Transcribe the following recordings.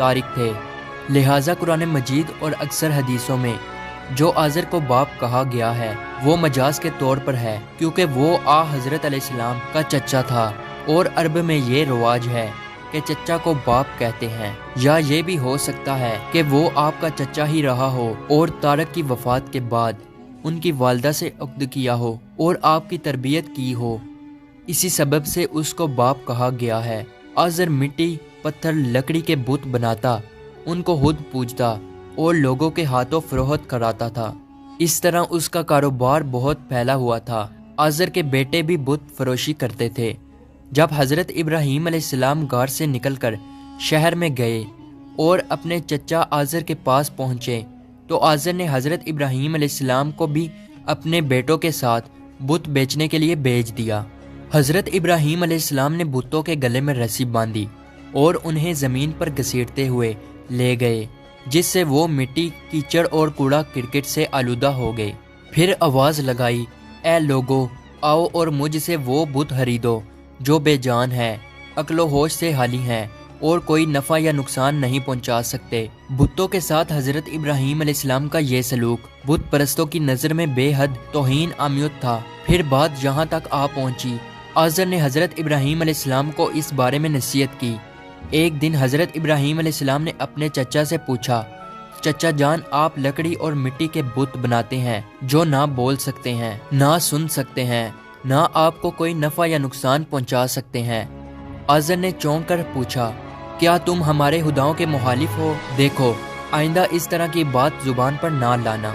تارک تھے، لہٰذا قرآن مجید اور اکثر حدیثوں میں جو آزر کو باپ کہا گیا ہے وہ مجاز کے طور پر ہے، کیونکہ وہ حضرت علیہ السلام کا چچا تھا، اور عرب میں یہ رواج ہے کہ چچا کو باپ کہتے ہیں۔ یا یہ بھی ہو سکتا ہے کہ وہ آپ کا چچا ہی رہا ہو اور طارق کی وفات کے بعد ان کی والدہ سے عقد کیا ہو اور آپ کی تربیت کی ہو، اسی سبب سے اس کو باپ کہا گیا ہے۔ آزر مٹی، پتھر، لکڑی کے بت بناتا، ان کو خود پوجتا اور لوگوں کے ہاتھوں فروخت کراتا تھا۔ اس طرح اس کا کاروبار بہت پھیلا ہوا تھا۔ آزر کے بیٹے بھی بت فروشی کرتے تھے۔ جب حضرت ابراہیم علیہ السلام غار سے نکل کر شہر میں گئے اور اپنے چچا آزر کے پاس پہنچے تو آزر نے حضرت ابراہیم علیہ السلام کو بھی اپنے بیٹوں کے ساتھ بت بیچنے کے لیے بھیج دیا۔ حضرت ابراہیم علیہ السلام نے بتوں کے گلے میں رسی باندھی اور انہیں زمین پر گھسیٹتے ہوئے لے گئے، جس سے وہ مٹی، کیچڑ اور کوڑا کرکٹ سے آلودہ ہو گئے۔ پھر آواز لگائی، اے لوگو، آؤ اور مجھ سے وہ بت خریدو جو بے جان ہے، عقل و ہوش سے خالی ہیں اور کوئی نفع یا نقصان نہیں پہنچا سکتے۔ بتوں کے ساتھ حضرت ابراہیم علیہ السلام کا یہ سلوک بت پرستوں کی نظر میں بے حد توہین آمیز تھا۔ پھر بات یہاں تک آ پہنچی، آزر نے حضرت ابراہیم علیہ السلام کو اس بارے میں نصیحت کی۔ ایک دن حضرت ابراہیم علیہ السلام نے اپنے چچا سے پوچھا، چچا جان، آپ لکڑی اور مٹی کے بت بناتے ہیں جو نہ بول سکتے ہیں، نہ سن سکتے ہیں، نہ آپ کو کوئی نفع یا نقصان پہنچا سکتے ہیں۔ آزر نے چونک کر پوچھا، کیا تم ہمارے خداؤں کے مخالف ہو؟ دیکھو، آئندہ اس طرح کی بات زبان پر نہ لانا،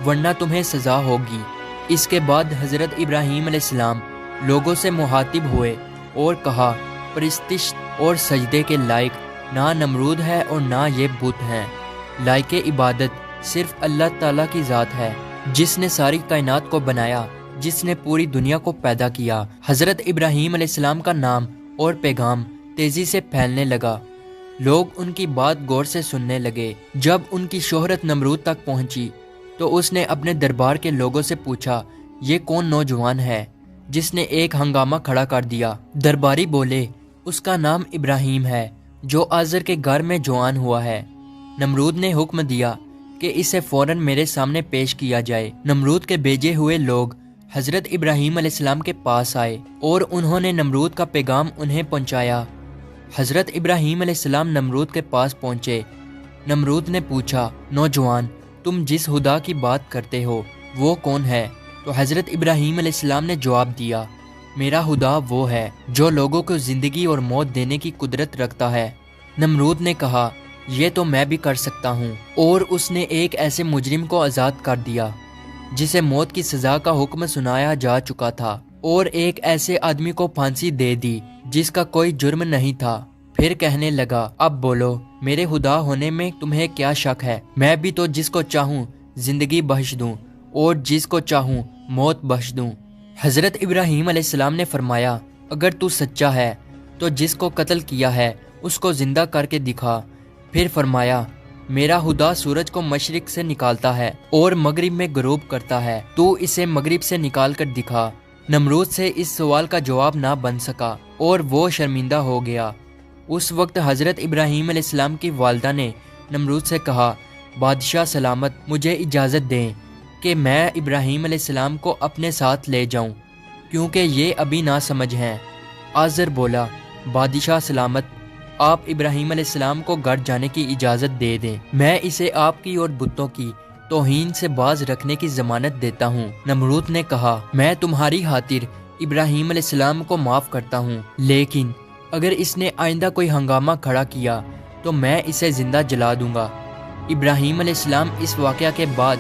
ورنہ تمہیں سزا ہوگی۔ اس کے بعد حضرت ابراہیم علیہ السلام لوگوں سے مخاطب ہوئے اور کہا، پرستش اور سجدے کے لائق نہ نمرود ہے اور نہ یہ بت ہیں، لائق عبادت صرف اللہ تعالیٰ کی ذات ہے، جس نے ساری کائنات کو بنایا، جس نے پوری دنیا کو پیدا کیا۔ حضرت ابراہیم علیہ السلام کا نام اور پیغام تیزی سے پھیلنے لگا، لوگ ان کی بات غور سے سننے لگے۔ جب ان کی شہرت نمرود تک پہنچی تو اس نے اپنے دربار کے لوگوں سے پوچھا، یہ کون نوجوان ہے جس نے ایک ہنگامہ کھڑا کر دیا؟ درباری بولے، اس کا نام ابراہیم ہے جو آزر کے گھر میں جوان ہوا ہے۔ نمرود نے حکم دیا کہ اسے فوراً میرے سامنے پیش کیا جائے۔ نمرود کے بھیجے ہوئے لوگ حضرت ابراہیم علیہ السلام کے پاس آئے اور انہوں نے نمرود کا پیغام انہیں پہنچایا۔ حضرت ابراہیم علیہ السلام نمرود کے پاس پہنچے۔ نمرود نے پوچھا، نوجوان، تم جس خدا کی بات کرتے ہو وہ کون ہے؟ تو حضرت ابراہیم علیہ السلام نے جواب دیا، میرا خدا وہ ہے جو لوگوں کو زندگی اور موت دینے کی قدرت رکھتا ہے۔ نمرود نے کہا، یہ تو میں بھی کر سکتا ہوں، اور اس نے ایک ایسے مجرم کو آزاد کر دیا جسے موت کی سزا کا حکم سنایا جا چکا تھا، اور ایک ایسے آدمی کو پھانسی دے دی جس کا کوئی جرم نہیں تھا۔ پھر کہنے لگا، اب بولو، میرے خدا ہونے میں تمہیں کیا شک ہے؟ میں بھی تو جس کو چاہوں زندگی بخش دوں اور جس کو چاہوں موت بخش دوں۔ حضرت ابراہیم علیہ السلام نے فرمایا، اگر تو سچا ہے تو جس کو قتل کیا ہے اس کو زندہ کر کے دکھا۔ پھر فرمایا، میرا خدا سورج کو مشرق سے نکالتا ہے اور مغرب میں غروب کرتا ہے، تو اسے مغرب سے نکال کر دکھا۔ نمرود سے اس سوال کا جواب نہ بن سکا اور وہ شرمندہ ہو گیا۔ اس وقت حضرت ابراہیم علیہ السلام کی والدہ نے نمرود سے کہا، بادشاہ سلامت، مجھے اجازت دیں کہ میں ابراہیم علیہ السلام کو اپنے ساتھ لے جاؤں، کیونکہ یہ ابھی ناسمجھ ہیں۔ آزر بولا، بادشاہ سلامت، آپ ابراہیم علیہ السلام کو گھر جانے کی اجازت دے دیں، میں اسے آپ کی اور بتوں کی توہین سے باز رکھنے کی ضمانت دیتا ہوں۔ نمرود نے کہا، میں تمہاری خاطر ابراہیم علیہ السلام کو معاف کرتا ہوں، لیکن اگر اس نے آئندہ کوئی ہنگامہ کھڑا کیا تو میں اسے زندہ جلا دوں گا۔ ابراہیم علیہ السلام اس واقعہ کے بعد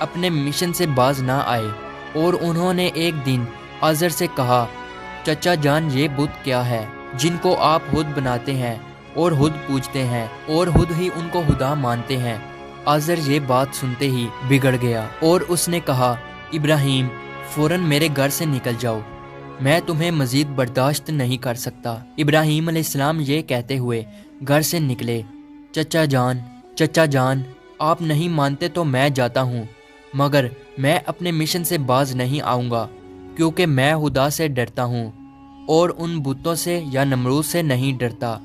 اپنے مشن سے باز نہ آئے، اور انہوں نے ایک دن آزر سے کہا، چچا جان، یہ بت کیا ہے جن کو آپ خود بناتے ہیں اور خود پوجتے ہیں اور خود ہی ان کو خدا مانتے ہیں؟ آزر یہ بات سنتے ہی بگڑ گیا اور اس نے کہا، ابراہیم، فوراً میرے گھر سے نکل جاؤ، میں تمہیں مزید برداشت نہیں کر سکتا۔ ابراہیم علیہ السلام یہ کہتے ہوئے گھر سے نکلے۔ چچا جان، آپ نہیں مانتے تو میں جاتا ہوں، مگر میں اپنے مشن سے باز نہیں آؤں گا، کیونکہ میں خدا سے ڈرتا ہوں اور ان بتوں سے یا نمرود سے نہیں ڈرتا۔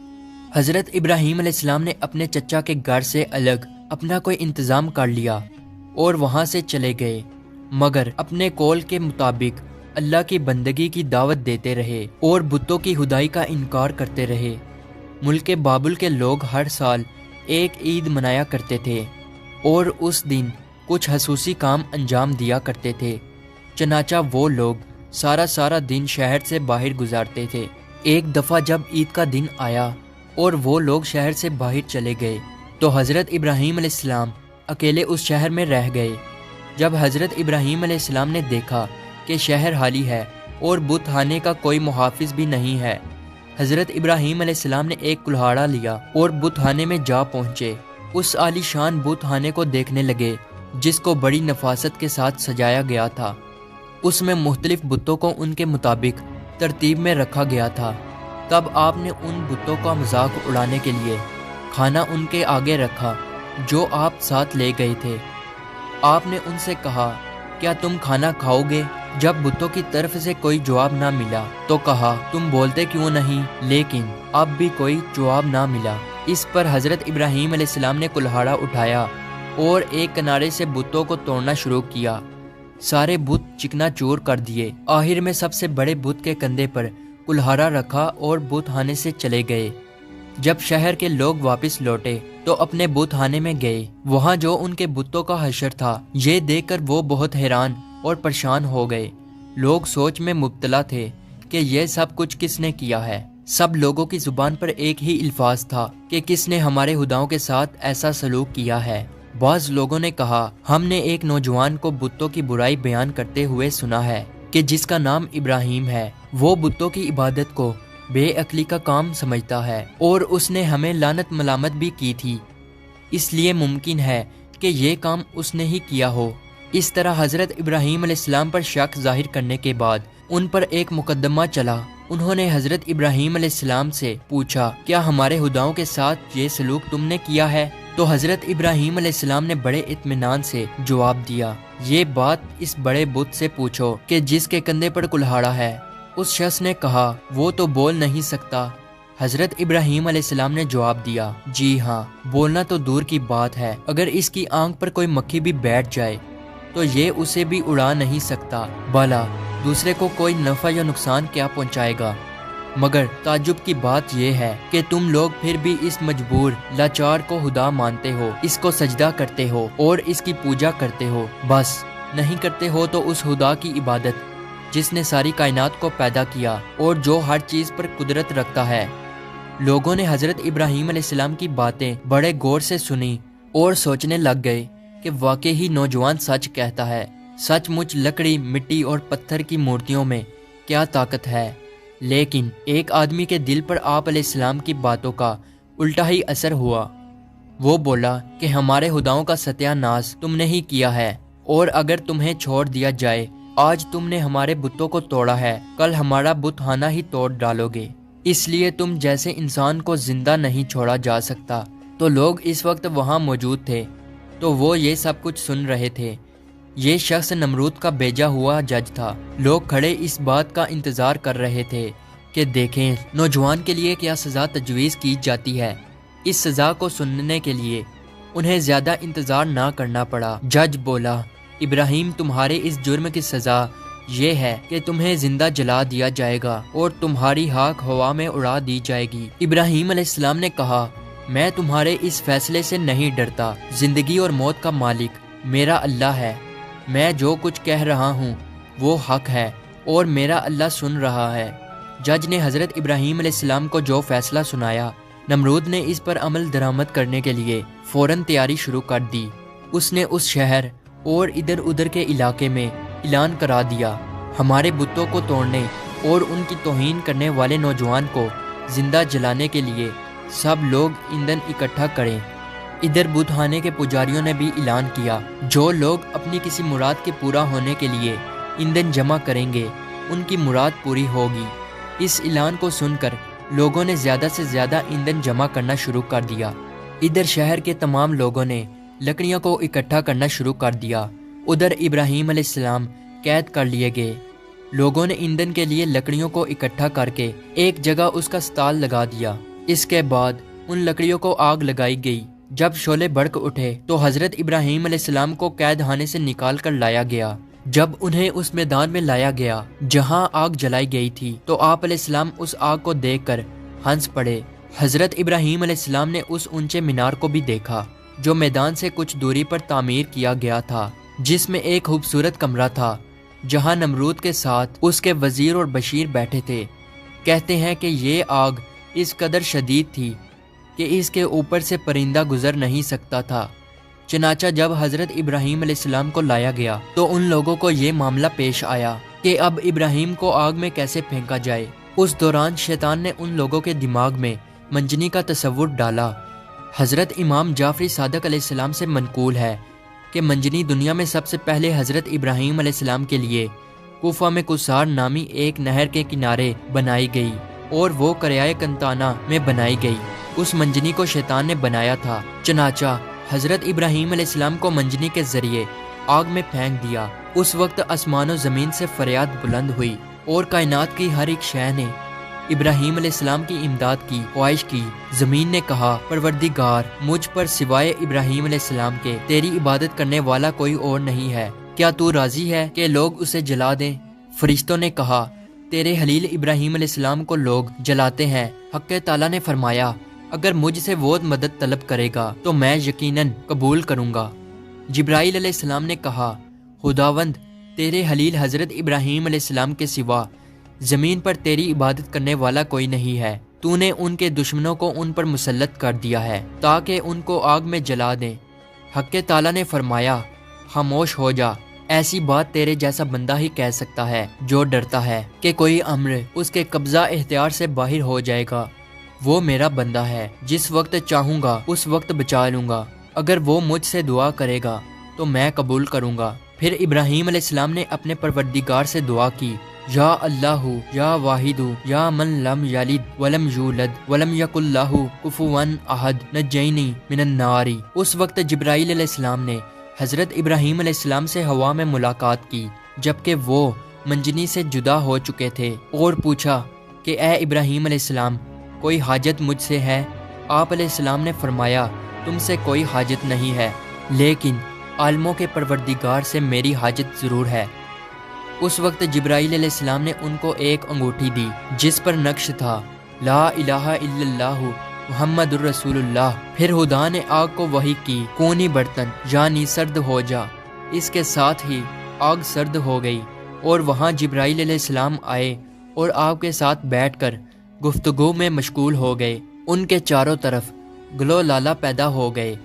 حضرت ابراہیم علیہ السلام نے اپنے چچا کے گھر سے الگ اپنا کوئی انتظام کر لیا اور وہاں سے چلے گئے، مگر اپنے قول کے مطابق اللہ کی بندگی کی دعوت دیتے رہے اور بتوں کی خدائی کا انکار کرتے رہے۔ ملک بابل کے لوگ ہر سال ایک عید منایا کرتے تھے اور اس دن کچھ خصوصی کام انجام دیا کرتے تھے، چنانچہ وہ لوگ سارا دن شہر سے باہر گزارتے تھے۔ ایک دفعہ جب عید کا دن آیا اور وہ لوگ شہر سے باہر چلے گئے تو حضرت ابراہیم علیہ السلام اکیلے اس شہر میں رہ گئے۔ جب حضرت ابراہیم علیہ السلام نے دیکھا کہ شہر خالی ہے اور بت خانے کا کوئی محافظ بھی نہیں ہے، حضرت ابراہیم علیہ السلام نے ایک کلہاڑا لیا اور بت خانے میں جا پہنچے۔ اس عالی شان بت خانے کو دیکھنے لگے جس کو بڑی نفاست کے ساتھ سجایا گیا تھا۔ اس میں مختلف بتوں کو ان کے مطابق ترتیب میں رکھا گیا تھا۔ تب آپ نے ان بتوں کا مذاق اڑانے کے لیے کھانا ان کے آگے رکھا جو آپ ساتھ لے گئے تھے۔ آپ نے ان سے کہا، کیا تم کھانا کھاؤ گے؟ جب بتوں کی طرف سے کوئی جواب نہ ملا تو کہا، تم بولتے کیوں نہیں؟ لیکن اب بھی کوئی جواب نہ ملا۔ اس پر حضرت ابراہیم علیہ السلام نے کلہاڑا اٹھایا اور ایک کنارے سے بتوں کو توڑنا شروع کیا۔ سارے بت چکنا چور کر دیے۔ آخر میں سب سے بڑے بت کے کندھے پر کلہاڑا رکھا اور بت خانے سے چلے گئے۔ جب شہر کے لوگ واپس لوٹے تو اپنے بت خانے میں گئے۔ وہاں جو ان کے بتوں کا حشر تھا، یہ دیکھ کر وہ بہت حیران اور پریشان ہو گئے۔ لوگ سوچ میں مبتلا تھے کہ یہ سب کچھ کس نے کیا ہے۔ سب لوگوں کی زبان پر ایک ہی الفاظ تھا کہ کس نے ہمارے خداؤں کے ساتھ ایسا سلوک کیا ہے۔ بعض لوگوں نے کہا، ہم نے ایک نوجوان کو بتوں کی برائی بیان کرتے ہوئے سنا ہے کہ جس کا نام ابراہیم ہے، وہ بتوں کی عبادت کو بے عقلی کا کام سمجھتا ہے اور اس نے ہمیں لعنت ملامت بھی کی تھی، اس لیے ممکن ہے کہ یہ کام اس نے ہی کیا ہو۔ اس طرح حضرت ابراہیم علیہ السلام پر شک ظاہر کرنے کے بعد ان پر ایک مقدمہ چلا۔ انہوں نے حضرت ابراہیم علیہ السلام سے پوچھا، کیا ہمارے خداؤں کے ساتھ یہ سلوک تم نے کیا ہے؟ تو حضرت ابراہیم علیہ السلام نے بڑے اطمینان سے جواب دیا، یہ بات اس بڑے بت سے پوچھو کہ جس کے کندھے پر کلہاڑا ہے۔ اس شخص نے کہا، وہ تو بول نہیں سکتا۔ حضرت ابراہیم علیہ السلام نے جواب دیا، جی ہاں، بولنا تو دور کی بات ہے، اگر اس کی آنکھ پر کوئی مکھی بھی بیٹھ جائے تو یہ اسے بھی اڑا نہیں سکتا، بھلا دوسرے کو کوئی نفع یا نقصان کیا پہنچائے گا؟ مگر تعجب کی بات یہ ہے کہ تم لوگ پھر بھی اس مجبور لاچار کو خدا مانتے ہو، اس کو سجدہ کرتے ہو اور اس کی پوجا کرتے ہو۔ بس نہیں کرتے ہو تو اس خدا کی عبادت جس نے ساری کائنات کو پیدا کیا اور جو ہر چیز پر قدرت رکھتا ہے۔ لوگوں نے حضرت ابراہیم علیہ السلام کی باتیں بڑے غور سے سنی اور سوچنے لگ گئے کہ واقعی ہی نوجوان سچ کہتا ہے۔ سچ مچ لکڑی، مٹی اور پتھر کی مورتیوں میں کیا طاقت ہے، لیکن ایک آدمی کے دل پر آپ علیہ السلام کی باتوں کا الٹا ہی اثر ہوا۔ وہ بولا کہ ہمارے خداؤں کا ستیہ ناش تم نے ہی کیا ہے، اور اگر تمہیں چھوڑ دیا جائے، آج تم نے ہمارے بتوں کو توڑا ہے، کل ہمارا بت خانہ ہی توڑ ڈالو گے، اس لیے تم جیسے انسان کو زندہ نہیں چھوڑا جا سکتا۔ تو لوگ اس وقت وہاں موجود تھے تو وہ یہ سب کچھ سن رہے تھے۔ یہ شخص نمرود کا بھیجا ہوا جج تھا۔ لوگ کھڑے اس بات کا انتظار کر رہے تھے کہ دیکھیں نوجوان کے لیے کیا سزا تجویز کی جاتی ہے۔ اس سزا کو سننے کے لیے انہیں زیادہ انتظار نہ کرنا پڑا۔ جج بولا، ابراہیم، تمہارے اس جرم کی سزا یہ ہے کہ تمہیں زندہ جلا دیا جائے گا اور تمہاری خاک ہوا میں اڑا دی جائے گی۔ ابراہیم علیہ السلام نے کہا، میں تمہارے اس فیصلے سے نہیں ڈرتا۔ زندگی اور موت کا مالک میرا اللہ ہے۔ میں جو کچھ کہہ رہا ہوں وہ حق ہے اور میرا اللہ سن رہا ہے۔ جج نے حضرت ابراہیم علیہ السلام کو جو فیصلہ سنایا، نمرود نے اس پر عمل درآمد کرنے کے لیے فوراً تیاری شروع کر دی۔ اس نے اس شہر اور ادھر ادھر کے علاقے میں اعلان کرا دیا، ہمارے بتوں کو توڑنے اور ان کی توہین کرنے والے نوجوان کو زندہ جلانے کے لیے سب لوگ ایندھن اکٹھا کریں۔ ادھر بت خانے کے پجاریوں نے بھی اعلان کیا، جو لوگ اپنی کسی مراد کے پورا ہونے کے لیے ایندھن جمع کریں گے، ان کی مراد پوری ہوگی۔ اس اعلان کو سن کر لوگوں نے زیادہ سے زیادہ ایندھن جمع کرنا شروع کر دیا۔ ادھر شہر کے تمام لوگوں نے لکڑیوں کو اکٹھا کرنا شروع کر دیا۔ ادھر ابراہیم علیہ السلام قید کر لیے گئے۔ لوگوں نے ایندھن کے لیے لکڑیوں کو اکٹھا کر کے ایک جگہ اس کا سٹال لگا دیا۔ اس کے بعد ان لکڑیوں کو آگ لگائی گئی۔ جب شعلے بھڑک اٹھے تو حضرت ابراہیم علیہ السلام کو قید خانے سے نکال کر لایا گیا۔ جب انہیں اس میدان میں لایا گیا جہاں آگ جلائی گئی تھی تو آپ علیہ السلام اس آگ کو دیکھ کر ہنس پڑے۔ حضرت ابراہیم علیہ السلام نے اس اونچے مینار کو بھی دیکھا جو میدان سے کچھ دوری پر تعمیر کیا گیا تھا، جس میں ایک خوبصورت کمرہ تھا جہاں نمرود کے ساتھ اس کے وزیر اور بشیر بیٹھے تھے۔ کہتے ہیں کہ یہ آگ اس قدر شدید تھی کہ اس کے اوپر سے پرندہ گزر نہیں سکتا تھا۔ چنانچہ جب حضرت ابراہیم علیہ السلام کو لایا گیا تو ان لوگوں کو یہ معاملہ پیش آیا کہ اب ابراہیم کو آگ میں کیسے پھینکا جائے۔ اس دوران شیطان نے ان لوگوں کے دماغ میں منجنی کا تصور ڈالا۔ حضرت امام جعفری صادق علیہ السلام سے منقول ہے کہ منجنی دنیا میں سب سے پہلے حضرت ابراہیم علیہ السلام کے لیے کوفہ میں کسار نامی ایک نہر کے کنارے بنائی گئی اور وہ قریائے کنتانہ میں بنائی گئی۔ اس منجنی کو شیطان نے بنایا تھا۔ چنانچہ حضرت ابراہیم علیہ السلام کو منجنی کے ذریعے آگ میں پھینک دیا۔ اس وقت آسمان و زمین سے فریاد بلند ہوئی اور کائنات کی ہر ایک شے نے ابراہیم علیہ السلام کی امداد کی خواہش کی۔ زمین نے کہا، پروردگار، مجھ پر سوائے ابراہیم علیہ السلام کے تیری عبادت کرنے والا کوئی اور نہیں ہے، کیا تو راضی ہے کہ لوگ اسے جلا دیں؟ فرشتوں نے کہا، تیرے خلیل ابراہیم علیہ السلام کو لوگ جلاتے ہیں۔ حق تعالیٰ نے فرمایا، اگر مجھ سے وہ مدد طلب کرے گا تو میں یقیناً قبول کروں گا۔ جبرائیل علیہ السلام نے کہا، خداوند، تیرے خلیل حضرت ابراہیم علیہ السلام کے سوا زمین پر تیری عبادت کرنے والا کوئی نہیں ہے۔ تو نے ان کے دشمنوں کو ان پر مسلط کر دیا ہے تاکہ ان کو آگ میں جلا دیں۔ حق تعالیٰ نے فرمایا، خاموش ہو جا، ایسی بات تیرے جیسا بندہ ہی کہہ سکتا ہے جو ڈرتا ہے کہ کوئی امر اس کے قبضہ اختیار سے باہر ہو جائے گا۔ وہ میرا بندہ ہے، جس وقت چاہوں گا اس وقت بچا لوں گا۔ اگر وہ مجھ سے دعا کرے گا تو میں قبول کروں گا۔ پھر ابراہیم علیہ السلام نے اپنے پروردگار سے دعا کی، یا اللہ یا واحد یا من لم یلد ولم یولد ولم یکن لہ کفوا احد نجینی من النار۔ اس وقت جبرائیل علیہ السلام نے حضرت ابراہیم علیہ السلام سے ہوا میں ملاقات کی جبکہ وہ منجنی سے جدا ہو چکے تھے اور پوچھا کہ اے ابراہیم علیہ السلام، کوئی حاجت مجھ سے ہے؟ آپ علیہ السلام نے فرمایا، تم سے کوئی حاجت نہیں ہے، لیکن عالموں کے پروردگار سے میری حاجت ضرور ہے۔ اس وقت جبرائیل علیہ السلام نے ان کو ایک انگوٹھی دی جس پر نقش تھا، لا الہ الا اللہ محمد الرسول اللہ۔ پھر خدا نے آگ کو وحی کی، کونی برتن یعنی سرد ہو جا۔ اس کے ساتھ ہی آگ سرد ہو گئی اور وہاں جبرائیل علیہ السلام آئے اور آگ کے ساتھ بیٹھ کر گفتگو میں مشغول ہو گئے۔ ان کے چاروں طرف گلو لالا پیدا ہو گئے۔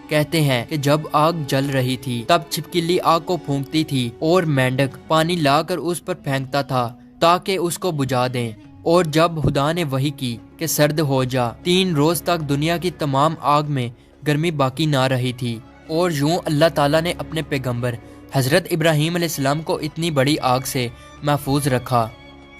کہتے ہیں کہ جب آگ جل رہی تھی تب چھپکلی آگ کو پھونکتی تھی اور مینڈک پانی لا کر اس پر پھینکتا تھا تاکہ اس کو بجھا دیں، اور جب خدا نے وحی کی کہ سرد ہو جا، 3 روز تک دنیا کی تمام آگ میں گرمی باقی نہ رہی تھی۔ اور یوں اللہ تعالیٰ نے اپنے پیغمبر حضرت ابراہیم علیہ السلام کو اتنی بڑی آگ سے محفوظ رکھا۔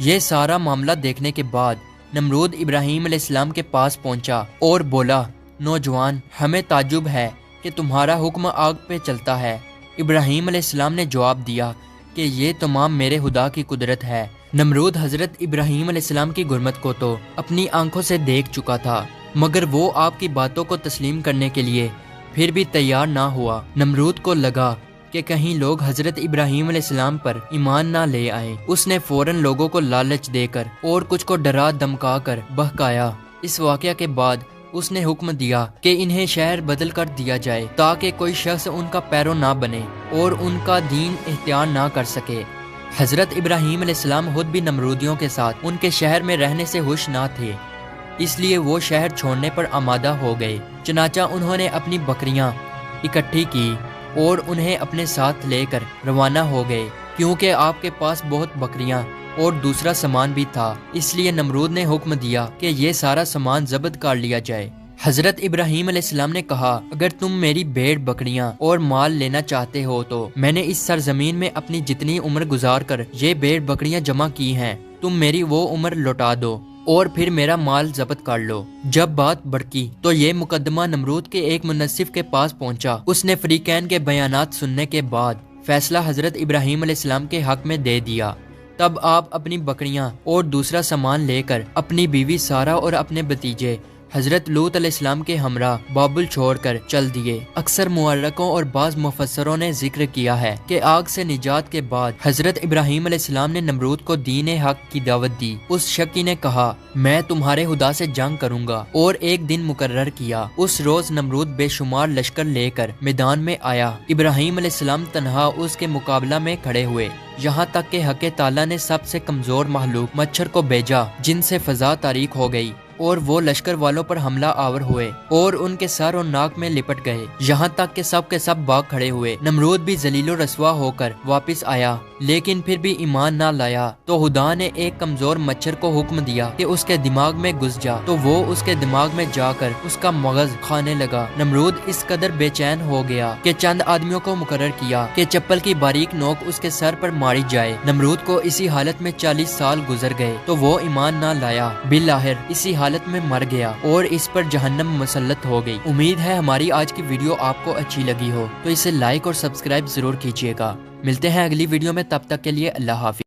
یہ سارا معاملہ دیکھنے کے بعد نمرود ابراہیم علیہ السلام کے پاس پہنچا اور بولا، نوجوان، ہمیں تعجب ہے کہ تمہارا حکم آگ پہ چلتا ہے۔ ابراہیم علیہ السلام نے جواب دیا کہ یہ تمام میرے خدا کی قدرت ہے۔ نمرود حضرت ابراہیم علیہ السلام کی گرمت کو تو اپنی آنکھوں سے دیکھ چکا تھا، مگر وہ آپ کی باتوں کو تسلیم کرنے کے لیے پھر بھی تیار نہ ہوا۔ نمرود کو لگا کہ کہیں لوگ حضرت ابراہیم علیہ السلام پر ایمان نہ لے آئیں۔ اس نے فوراً لوگوں کو لالچ دے کر اور کچھ کو ڈرا دمکا کر بہکایا۔ اس واقعہ کے بعد اس نے حکم دیا کہ انہیں شہر بدل کر دیا جائے تاکہ کوئی شخص ان کا پیرو نہ بنے اور ان کا دین اختیار نہ کر سکے۔ حضرت ابراہیم علیہ السلام خود بھی نمرودیوں کے ساتھ ان کے شہر میں رہنے سے خوش نہ تھے، اس لیے وہ شہر چھوڑنے پر آمادہ ہو گئے۔ چنانچہ انہوں نے اپنی بکریاں اکٹھی کی اور انہیں اپنے ساتھ لے کر روانہ ہو گئے۔ کیونکہ آپ کے پاس بہت بکریاں اور دوسرا سامان بھی تھا، اس لیے نمرود نے حکم دیا کہ یہ سارا سامان ضبط کر لیا جائے۔ حضرت ابراہیم علیہ السلام نے کہا، اگر تم میری بھیڑ بکریاں اور مال لینا چاہتے ہو تو میں نے اس سرزمین میں اپنی جتنی عمر گزار کر یہ بھیڑ بکریاں جمع کی ہیں، تم میری وہ عمر لوٹا دو اور پھر میرا مال ضبط کر لو۔ جب بات بڑکی تو یہ مقدمہ نمرود کے ایک منصف کے پاس پہنچا۔ اس نے فریقین کے بیانات سننے کے بعد فیصلہ حضرت ابراہیم علیہ السلام کے حق میں دے دیا۔ تب آپ اپنی بکریاں اور دوسرا سامان لے کر اپنی بیوی سارہ اور اپنے بھتیجے حضرت لوط علیہ السلام کے ہمراہ بابل چھوڑ کر چل دیے۔ اکثر مورخوں اور بعض مفسروں نے ذکر کیا ہے کہ آگ سے نجات کے بعد حضرت ابراہیم علیہ السلام نے نمرود کو دین حق کی دعوت دی۔ اس شکی نے کہا میں تمہارے خدا سے جنگ کروں گا، اور ایک دن مقرر کیا۔ اس روز نمرود بے شمار لشکر لے کر میدان میں آیا۔ ابراہیم علیہ السلام تنہا اس کے مقابلہ میں کھڑے ہوئے، یہاں تک کہ حق تعالیٰ نے سب سے کمزور مخلوق مچھر کو بھیجا، جن سے فضا تاریک ہو گئی، اور وہ لشکر والوں پر حملہ آور ہوئے اور ان کے سر اور ناک میں لپٹ گئے، یہاں تک کہ سب کے سب بھاگ کھڑے ہوئے۔ نمرود بھی ذلیل و رسوا ہو کر واپس آیا، لیکن پھر بھی ایمان نہ لایا۔ تو خدا نے ایک کمزور مچھر کو حکم دیا کہ اس کے دماغ میں گھس جا، تو وہ اس کے دماغ میں جا کر اس کا مغز کھانے لگا۔ نمرود اس قدر بے چین ہو گیا کہ چند آدمیوں کو مقرر کیا کہ چپل کی باریک نوک اس کے سر پر ماری جائے۔ نمرود کو اسی حالت میں 40 سال گزر گئے، تو وہ ایمان نہ لایا، بالآخر اسی حالت میں مر گیا اور اس پر جہنم مسلط ہو گئی۔ امید ہے ہماری آج کی ویڈیو آپ کو اچھی لگی ہو، تو اسے لائک اور سبسکرائب ضرور کیجیے گا۔ ملتے ہیں اگلی ویڈیو میں، تب تک کے لیے اللہ حافظ۔